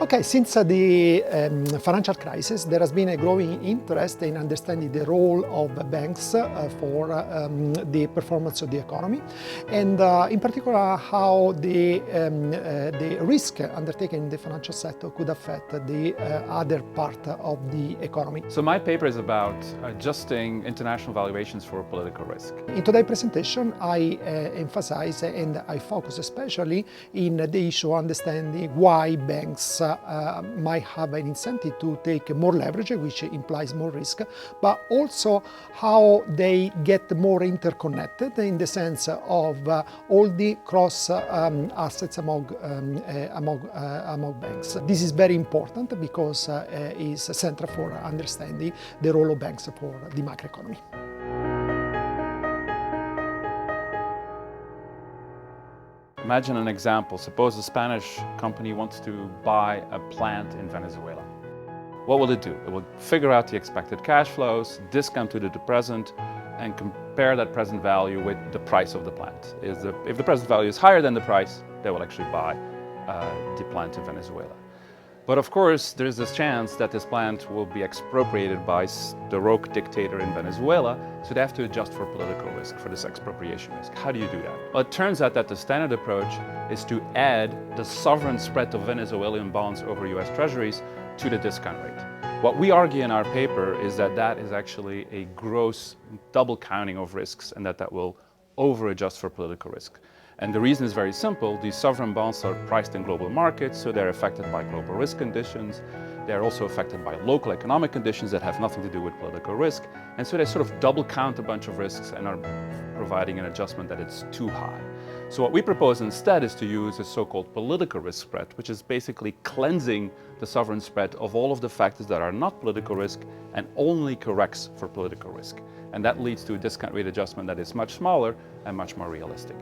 Okay, since the financial crisis, there has been a growing interest in understanding the role of banks for the performance of the economy, and in particular how the risk undertaken in the financial sector could affect the other part of the economy. So my paper is about adjusting international valuations for political risk. In today's presentation, I emphasize and I focus especially in the issue of understanding why banks might have an incentive to take more leverage, which implies more risk, but also how they get more interconnected in the sense of all the cross assets among banks. This is very important because it is central for understanding the role of banks for the macroeconomy. Imagine an example. Suppose a Spanish company wants to buy a plant in Venezuela. What will it do? It will figure out the expected cash flows, discount it to the present, and compare that present value with the price of the plant. If the present value is higher than the price, they will actually buy the plant in Venezuela. But of course, there's this chance that this plant will be expropriated by the rogue dictator in Venezuela, so they have to adjust for political risk, for this expropriation risk. How do you do that? Well, it turns out that the standard approach is to add the sovereign spread of Venezuelan bonds over US Treasuries to the discount rate. What we argue in our paper is that that is actually a gross double counting of risks, and that will over-adjust for political risk. And the reason is very simple. These sovereign bonds are priced in global markets, so they're affected by global risk conditions. They're also affected by local economic conditions that have nothing to do with political risk. And so they sort of double count a bunch of risks and are providing an adjustment that it's too high. So what we propose instead is to use a so-called political risk spread, which is basically cleansing the sovereign spread of all of the factors that are not political risk and only corrects for political risk. And that leads to a discount rate adjustment that is much smaller and much more realistic.